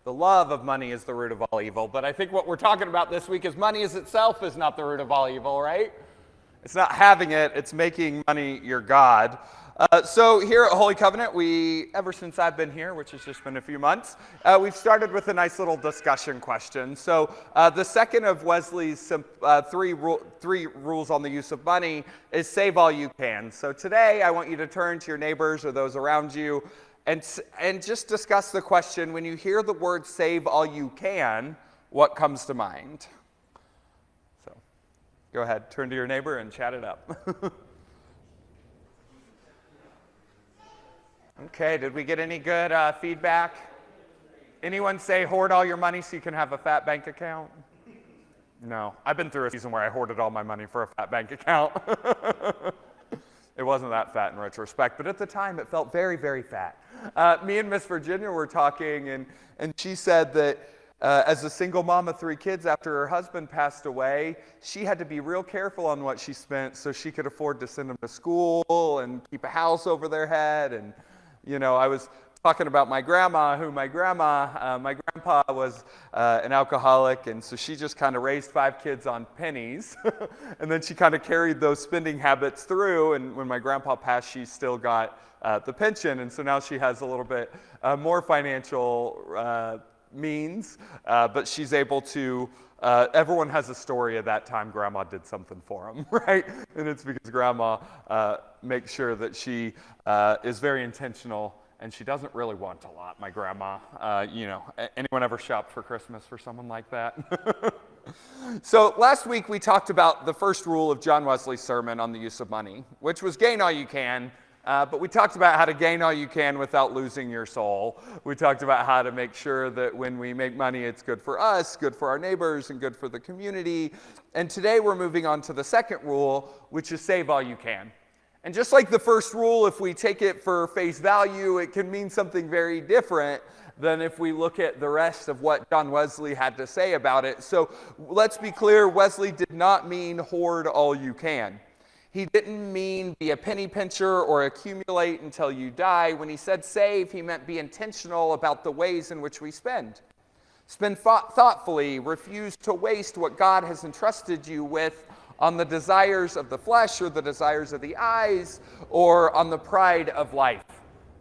the love of money is the root of all evil. But I think what we're talking about this week is money as itself is not the root of all evil, right? It's not having it, it's making money your God. So here at Holy Covenant, ever since I've been here, which has just been a few months, we've started with a nice little discussion question. So the second of Wesley's three rules on the use of money is save all you can. So today I want you to turn to your neighbors or those around you and just discuss the question, when you hear the word save all you can, what comes to mind? So go ahead, turn to your neighbor and chat it up. Okay, did we get any good feedback? Anyone say hoard all your money so you can have a fat bank account? No, I've been through a season where I hoarded all my money for a fat bank account. It wasn't that fat in retrospect, but at the time it felt very, very fat. Me and Miss Virginia were talking, and she said that as a single mom of 3 kids, after her husband passed away, she had to be real careful on what she spent so she could afford to send them to school and keep a house over their head. And you know, I was talking about my grandma, my grandpa was an alcoholic, and so she just kind of raised 5 kids on pennies, and then she kind of carried those spending habits through, and when my grandpa passed, she still got the pension, and so now she has a little bit more financial means, but she's able to, everyone has a story of that time grandma did something for them, right? And it's because grandma makes sure that she is very intentional, and she doesn't really want a lot, my grandma. Anyone ever shopped for Christmas for someone like that? So last week we talked about the first rule of John Wesley's sermon on the use of money, which was gain all you can. But we talked about how to gain all you can without losing your soul. We talked about how to make sure that when we make money, it's good for us, good for our neighbors, and good for the community. And today we're moving on to the second rule, which is save all you can. And just like the first rule, if we take it for face value, it can mean something very different than if we look at the rest of what John Wesley had to say about it. So let's be clear, Wesley did not mean hoard all you can. He didn't mean be a penny pincher or accumulate until you die. When he said save, he meant be intentional about the ways in which we spend. Spend thoughtfully, refuse to waste what God has entrusted you with on the desires of the flesh or the desires of the eyes or on the pride of life.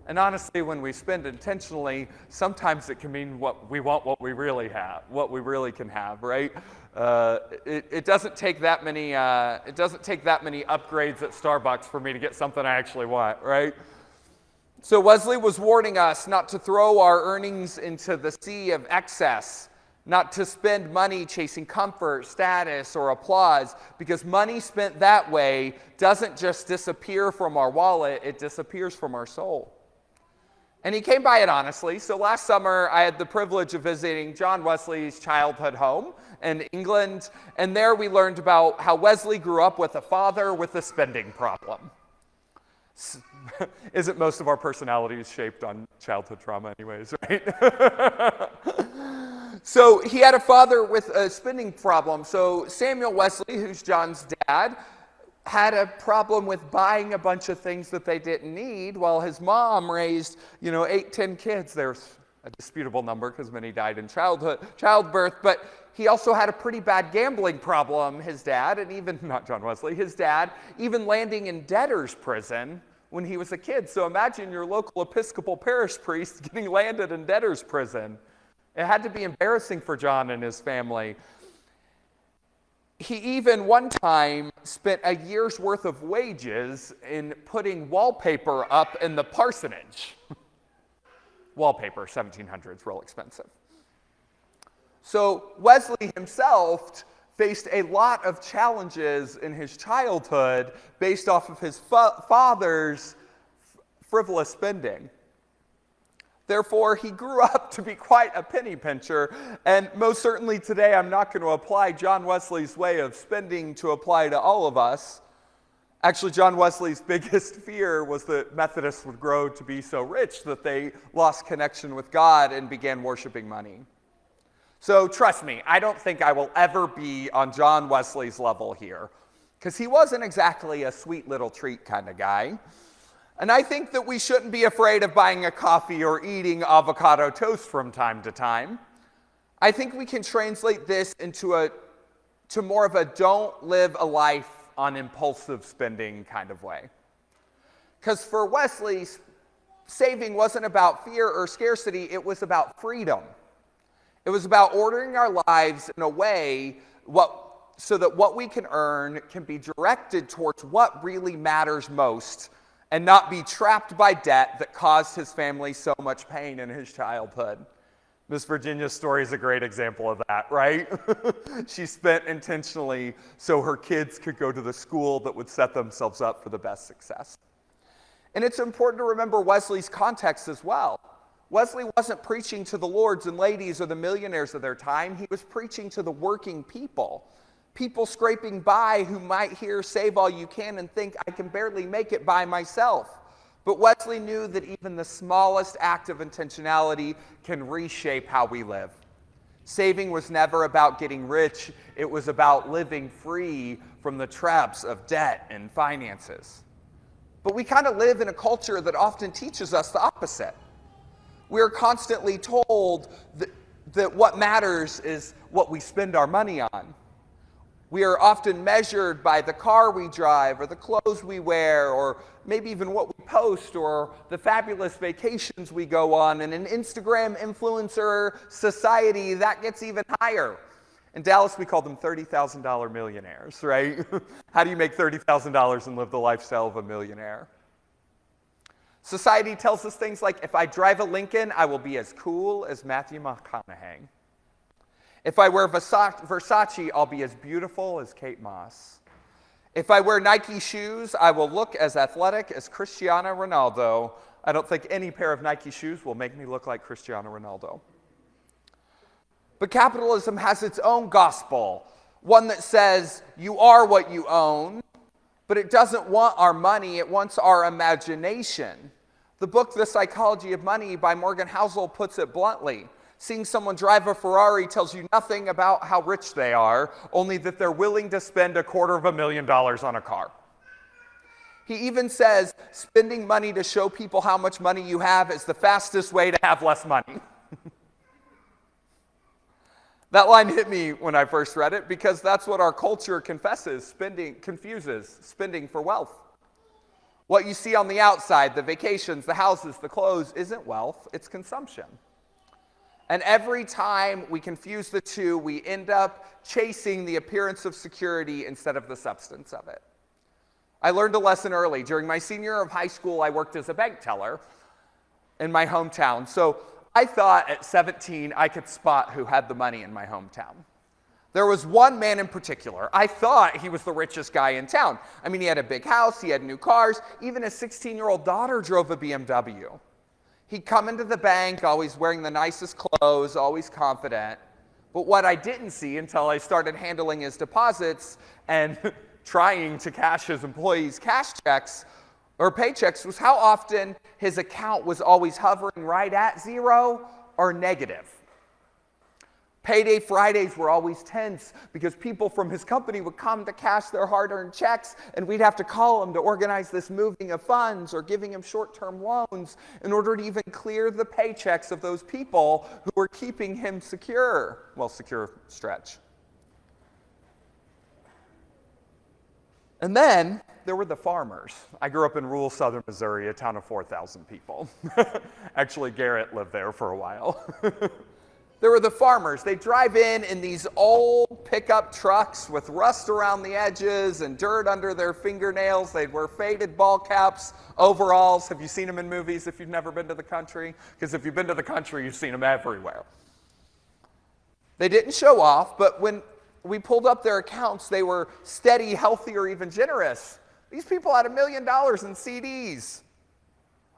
And honestly, when we spend intentionally, sometimes it can mean what we really have, what we really can have, right? It doesn't take that many upgrades at Starbucks for me to get something I actually want, right? So Wesley was warning us not to throw our earnings into the sea of excess, not to spend money chasing comfort, status, or applause, because money spent that way doesn't just disappear from our wallet, it disappears from our soul. And he came by it honestly. So last summer, I had the privilege of visiting John Wesley's childhood home in England, and there we learned about how Wesley grew up with a father with a spending problem. Isn't most of our personalities shaped on childhood trauma anyways, right? So he had a father with a spending problem. So Samuel Wesley, who's John's dad, had a problem with buying a bunch of things that they didn't need, while his mom raised, 8, 10 kids. There's a disputable number because many died in childbirth, but he also had a pretty bad gambling problem, his dad, and even, not John Wesley, his dad, even landing in debtor's prison when he was a kid. So imagine your local Episcopal parish priest getting landed in debtor's prison. It had to be embarrassing for John and his family. He even one time spent a year's worth of wages in putting wallpaper up in the parsonage. Wallpaper, 1700s, real expensive. So Wesley himself faced a lot of challenges in his childhood based off of his father's frivolous spending. Therefore, he grew up to be quite a penny pincher, and most certainly today I'm not going to apply John Wesley's way of spending to apply to all of us. Actually, John Wesley's biggest fear was that Methodists would grow to be so rich that they lost connection with God and began worshiping money. So trust me, I don't think I will ever be on John Wesley's level here, because he wasn't exactly a sweet little treat kind of guy. And I think that we shouldn't be afraid of buying a coffee or eating avocado toast from time to time. I think we can translate this into to more of a don't live a life on impulsive spending kind of way. Because for Wesley, saving wasn't about fear or scarcity, it was about freedom. It was about ordering our lives in a way so that what we can earn can be directed towards what really matters most and not be trapped by debt that caused his family so much pain in his childhood. Miss Virginia's story is a great example of that, right? She spent intentionally so her kids could go to the school that would set themselves up for the best success. And it's important to remember Wesley's context as well. Wesley wasn't preaching to the lords and ladies or the millionaires of their time. He was preaching to the working people. People scraping by who might hear "save all you can" and think, "I can barely make it by myself." But Wesley knew that even the smallest act of intentionality can reshape how we live. Saving was never about getting rich. It was about living free from the traps of debt and finances. But we kind of live in a culture that often teaches us the opposite. We're constantly told that what matters is what we spend our money on. We are often measured by the car we drive or the clothes we wear or maybe even what we post or the fabulous vacations we go on. And in Instagram influencer society, that gets even higher. In Dallas, we call them $30,000 millionaires, right? How do you make $30,000 and live the lifestyle of a millionaire? Society tells us things like, if I drive a Lincoln, I will be as cool as Matthew McConaughey. If I wear Versace, I'll be as beautiful as Kate Moss. If I wear Nike shoes, I will look as athletic as Cristiano Ronaldo. I don't think any pair of Nike shoes will make me look like Cristiano Ronaldo. But capitalism has its own gospel, one that says you are what you own, but it doesn't want our money, it wants our imagination. The book, The Psychology of Money by Morgan Housel puts it bluntly. Seeing someone drive a Ferrari tells you nothing about how rich they are, only that they're willing to spend $250,000 on a car. He even says spending money to show people how much money you have is the fastest way to have less money. That line hit me when I first read it because that's what our culture confuses spending for wealth. What you see on the outside, the vacations, the houses, the clothes, isn't wealth, it's consumption. And every time we confuse the two, we end up chasing the appearance of security instead of the substance of it. I learned a lesson early. During my senior year of high school, I worked as a bank teller in my hometown. So I thought at 17 I could spot who had the money in my hometown. There was one man in particular. I thought he was the richest guy in town. I mean, he had a big house, he had new cars, even his 16-year-old daughter drove a BMW. He'd come into the bank always wearing the nicest clothes, always confident. But what I didn't see until I started handling his deposits and trying to cash his employees' cash checks or paychecks was how often his account was always hovering right at zero or negative. Payday Fridays were always tense because people from his company would come to cash their hard-earned checks, and we'd have to call him to organize this moving of funds or giving him short-term loans in order to even clear the paychecks of those people who were keeping him secure. Well, secure stretch. And then there were the farmers. I grew up in rural southern Missouri, a town of 4,000 people. Actually, Garrett lived there for a while. There were the farmers. They drive in these old pickup trucks with rust around the edges and dirt under their fingernails. They'd wear faded ball caps, overalls. Have you seen them in movies if you've never been to the country? Because if you've been to the country, you've seen them everywhere. They didn't show off, but when we pulled up their accounts, they were steady, healthy, or even generous. These people had $1 million in CDs.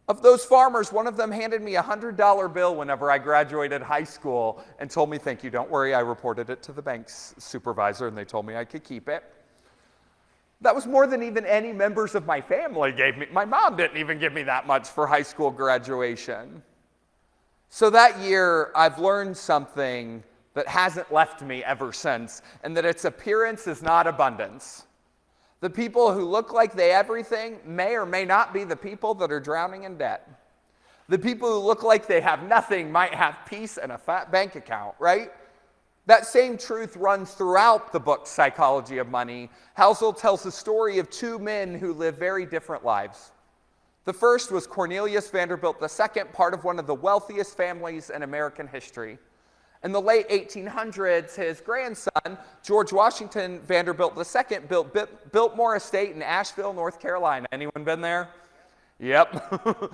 Of those farmers, one of them handed me a $100 bill whenever I graduated high school and told me, "Thank you, don't worry." I reported it to the bank's supervisor and they told me I could keep it. That was more than even any members of my family gave me. My mom didn't even give me that much for high school graduation. So that year, I've learned something that hasn't left me ever since, and that its appearance is not abundance. The people who look like they everything may or may not be the people that are drowning in debt. The people who look like they have nothing might have peace and a fat bank account, right? That same truth runs throughout the book Psychology of Money. Housel tells the story of two men who live very different lives. The first was Cornelius Vanderbilt II, part of one of the wealthiest families in American history. In the late 1800s, his grandson, George Washington Vanderbilt II, built Biltmore Estate in Asheville, North Carolina. Anyone been there? Yep.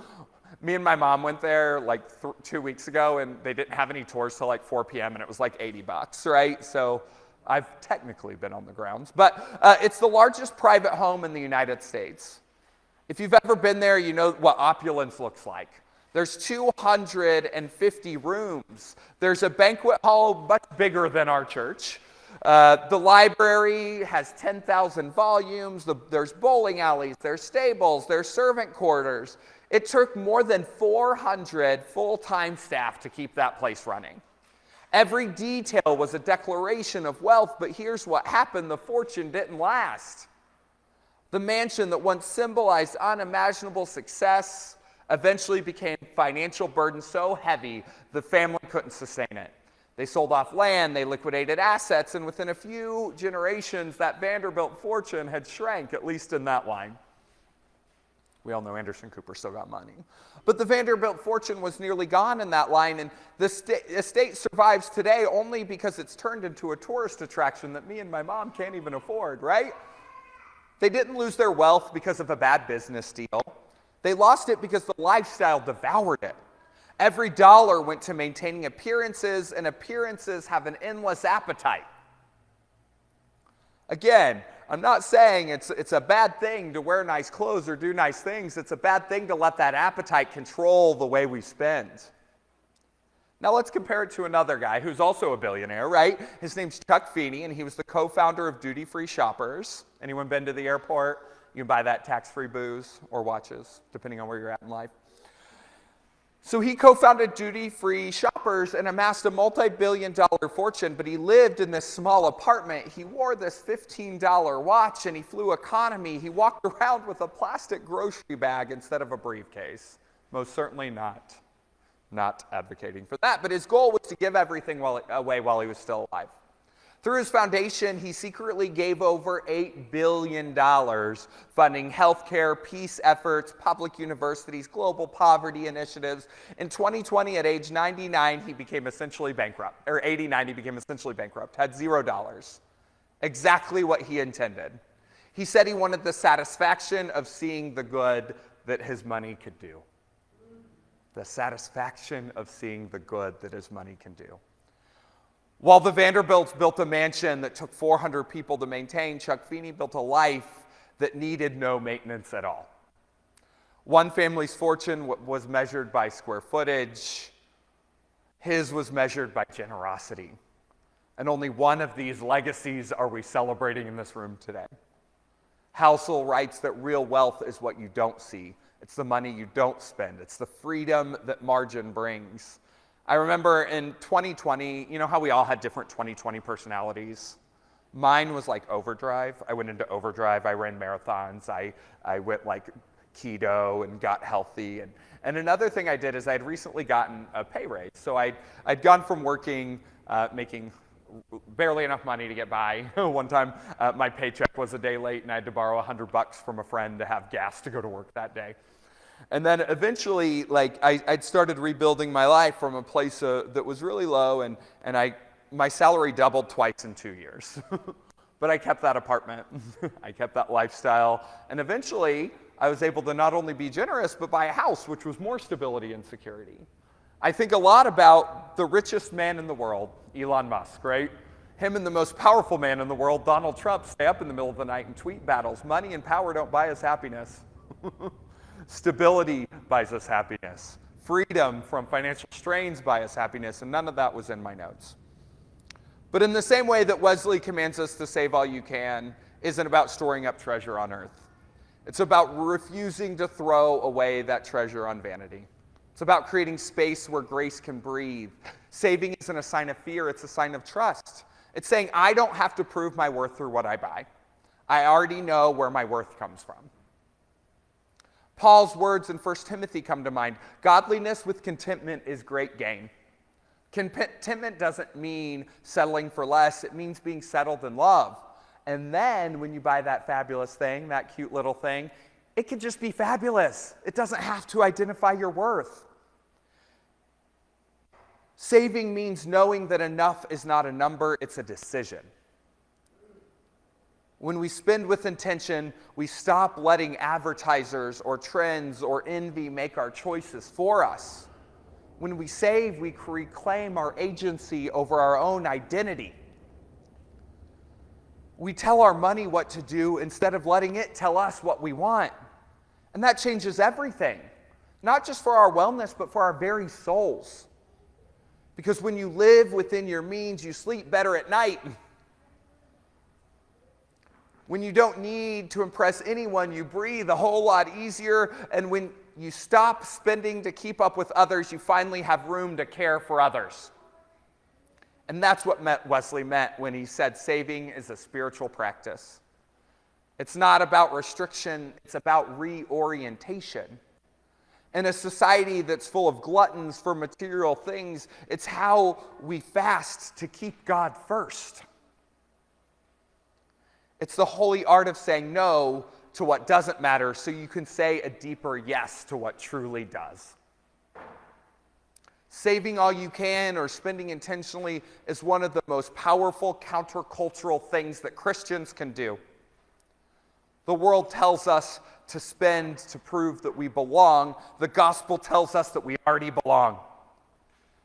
Me and my mom went there like 2 weeks ago, and they didn't have any tours till like 4 p.m., and it was like $80, right? So I've technically been on the grounds. But it's the largest private home in the United States. If you've ever been there, you know what opulence looks like. There's 250 rooms. There's a banquet hall much bigger than our church. The library has 10,000 volumes. There's bowling alleys. There's stables. There's servant quarters. It took more than 400 full-time staff to keep that place running. Every detail was a declaration of wealth, but here's what happened. The fortune didn't last. The mansion that once symbolized unimaginable success eventually became a financial burden so heavy the family couldn't sustain it. They sold off land, they liquidated assets, and within a few generations, that Vanderbilt fortune had shrank, at least in that line. We all know Anderson Cooper still got money. But the Vanderbilt fortune was nearly gone in that line, and the estate survives today only because it's turned into a tourist attraction that me and my mom can't even afford, right? They didn't lose their wealth because of a bad business deal. They lost it because the lifestyle devoured it. Every dollar went to maintaining appearances, and appearances have an endless appetite. Again, I'm not saying it's a bad thing to wear nice clothes or do nice things. It's a bad thing to let that appetite control the way we spend. Now let's compare it to another guy who's also a billionaire, right? His name's Chuck Feeney, and he was the co-founder of Duty Free Shoppers. Anyone been to the airport? You can buy that tax-free booze or watches, depending on where you're at in life. So he co-founded Duty Free Shoppers and amassed a multi-billion-dollar fortune, but he lived in this small apartment. He wore this $15 watch, and he flew economy. He walked around with a plastic grocery bag instead of a briefcase. Most certainly not advocating for that, but his goal was to give everything away while he was still alive. Through his foundation, he secretly gave over $8 billion funding healthcare, peace efforts, public universities, global poverty initiatives. In 2020, at age 99, he became essentially bankrupt, or 89, he became essentially bankrupt, had $0. Exactly what he intended. He said he wanted the satisfaction of seeing the good that his money could do. The satisfaction of seeing the good that his money can do. While the Vanderbilts built a mansion that took 400 people to maintain, Chuck Feeney built a life that needed no maintenance at all. One family's fortune was measured by square footage. His was measured by generosity. And only one of these legacies are we celebrating in this room today. Housel writes that real wealth is what you don't see. It's the money you don't spend. It's the freedom that margin brings. I remember in 2020, you know how we all had different 2020 personalities? Mine was like overdrive. I went into overdrive. I ran marathons. I went like keto and got healthy. And another thing I did is I had recently gotten a pay raise. So I'd gone from working, making barely enough money to get by. One time my paycheck was a day late and I had to borrow $100 from a friend to have gas to go to work that day. And then eventually, I'd started rebuilding my life from a place that was really low, and my salary doubled twice in 2 years. But I kept that apartment, I kept that lifestyle, and eventually I was able to not only be generous, but buy a house, which was more stability and security. I think a lot about the richest man in the world, Elon Musk, right? Him and the most powerful man in the world, Donald Trump, stay up in the middle of the night and tweet battles. Money and power don't buy us happiness. Stability buys us happiness. Freedom from financial strains buys us happiness, and none of that was in my notes. But in the same way that Wesley commands us to save all you can isn't about storing up treasure on earth. It's about refusing to throw away that treasure on vanity. It's about creating space where grace can breathe. Saving isn't a sign of fear, it's a sign of trust. It's saying, I don't have to prove my worth through what I buy. I already know where my worth comes from. Paul's words in 1 Timothy come to mind. Godliness with contentment is great gain. Contentment doesn't mean settling for less. It means being settled in love. And then when you buy that fabulous thing, that cute little thing, it can just be fabulous. It doesn't have to identify your worth. Saving means knowing that enough is not a number, it's a decision. When we spend with intention, we stop letting advertisers or trends or envy make our choices for us. When we save, we reclaim our agency over our own identity. We tell our money what to do instead of letting it tell us what we want. And that changes everything, not just for our wellness, but for our very souls. Because when you live within your means, you sleep better at night. When you don't need to impress anyone, you breathe a whole lot easier. And when you stop spending to keep up with others, you finally have room to care for others. And that's what Wesley meant when he said saving is a spiritual practice. It's not about restriction, it's about reorientation. In a society that's full of gluttons for material things, it's how we fast to keep God first. It's the holy art of saying no to what doesn't matter so you can say a deeper yes to what truly does. Saving all you can or spending intentionally is one of the most powerful countercultural things that Christians can do. The world tells us to spend to prove that we belong. The gospel tells us that we already belong.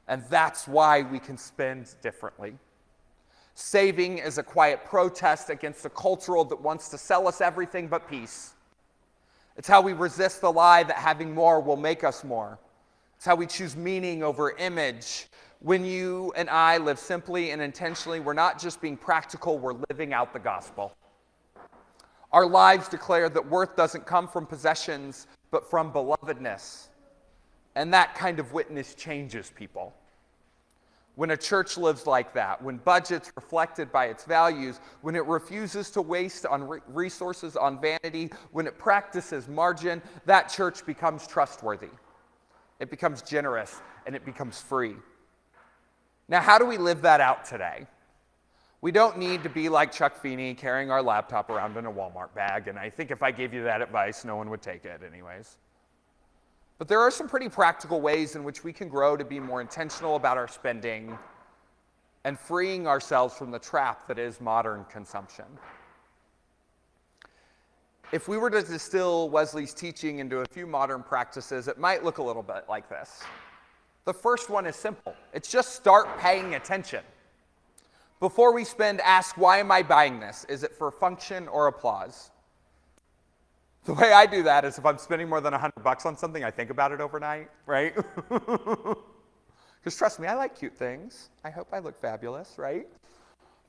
And that's why we can spend differently. Saving is a quiet protest against a culture that wants to sell us everything but peace. It's how we resist the lie that having more will make us more. It's how we choose meaning over image. When you and I live simply and intentionally, we're not just being practical, we're living out the gospel. Our lives declare that worth doesn't come from possessions, but from belovedness. And that kind of witness changes people. When a church lives like that, when budget's reflected by its values, when it refuses to waste on resources on vanity, when it practices margin, that church becomes trustworthy. It becomes generous, and it becomes free. Now, how do we live that out today? We don't need to be like Chuck Feeney carrying our laptop around in a Walmart bag, and I think if I gave you that advice, no one would take it anyways. But there are some pretty practical ways in which we can grow to be more intentional about our spending and freeing ourselves from the trap that is modern consumption. If we were to distill Wesley's teaching into a few modern practices, it might look a little bit like this. The first one is simple. It's just start paying attention. Before we spend, ask, why am I buying this? Is it for function or applause? The way I do that is if I'm spending more than $100 on something, I think about it overnight, right? Because trust me, I like cute things. I hope I look fabulous, right?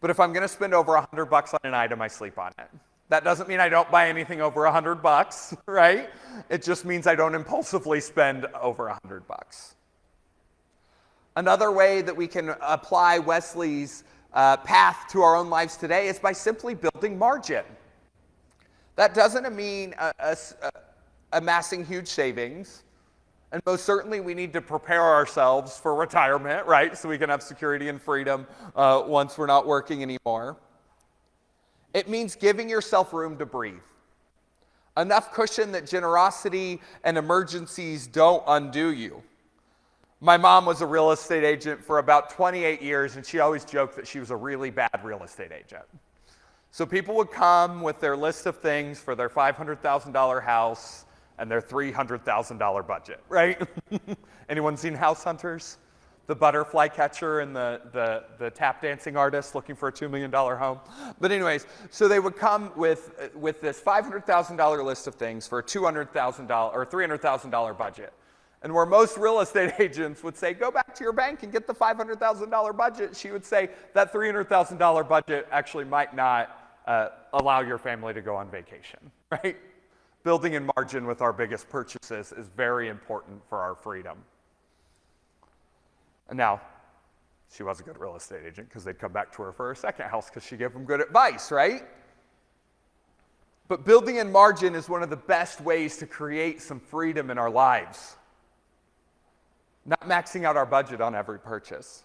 But if I'm going to spend over $100 on an item, I sleep on it. That doesn't mean I don't buy anything over $100, right? It just means I don't impulsively spend over $100. Another way that we can apply Wesley's path to our own lives today is by simply building margin. That doesn't mean amassing huge savings. And most certainly we need to prepare ourselves for retirement, right? So we can have security and freedom once we're not working anymore. It means giving yourself room to breathe. Enough cushion that generosity and emergencies don't undo you. My mom was a real estate agent for about 28 years, and she always joked that she was a really bad real estate agent. So people would come with their list of things for their $500,000 house and their $300,000 budget, right? Anyone seen House Hunters? The butterfly catcher and the tap dancing artist looking for a $2 million home. But anyways, so they would come with this $500,000 list of things for a $200,000 or $300,000 budget. And where most real estate agents would say, go back to your bank and get the $500,000 budget, she would say that $300,000 budget actually might not allow your family to go on vacation, right? Building in margin with our biggest purchases is very important for our freedom. And now, she was a good real estate agent because they'd come back to her for her second house because she gave them good advice, right? But building in margin is one of the best ways to create some freedom in our lives. Not maxing out our budget on every purchase.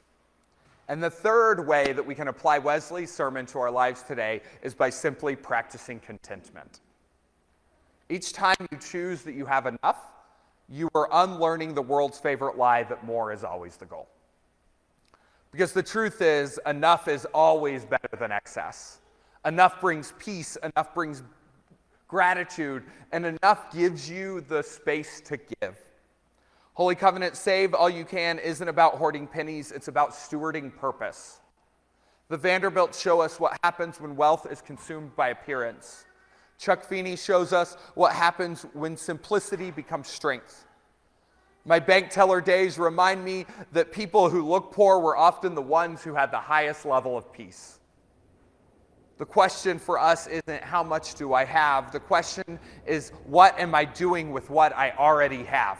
And the third way that we can apply Wesley's sermon to our lives today is by simply practicing contentment. Each time you choose that you have enough, you are unlearning the world's favorite lie that more is always the goal. Because the truth is, enough is always better than excess. Enough brings peace, enough brings gratitude, and enough gives you the space to give. Holy Covenant Save All You Can isn't about hoarding pennies, it's about stewarding purpose. The Vanderbilts show us what happens when wealth is consumed by appearance. Chuck Feeney shows us what happens when simplicity becomes strength. My bank teller days remind me that people who look poor were often the ones who had the highest level of peace. The question for us isn't how much do I have? The question is, what am I doing with what I already have?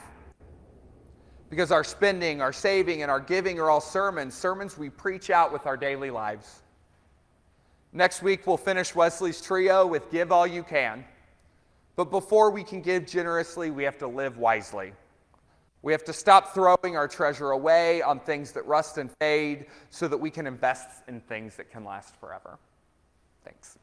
Because our spending, our saving, and our giving are all sermons we preach out with our daily lives. Next week, we'll finish Wesley's trio with Give All You Can. But before we can give generously, we have to live wisely. We have to stop throwing our treasure away on things that rust and fade so that we can invest in things that can last forever. Thanks.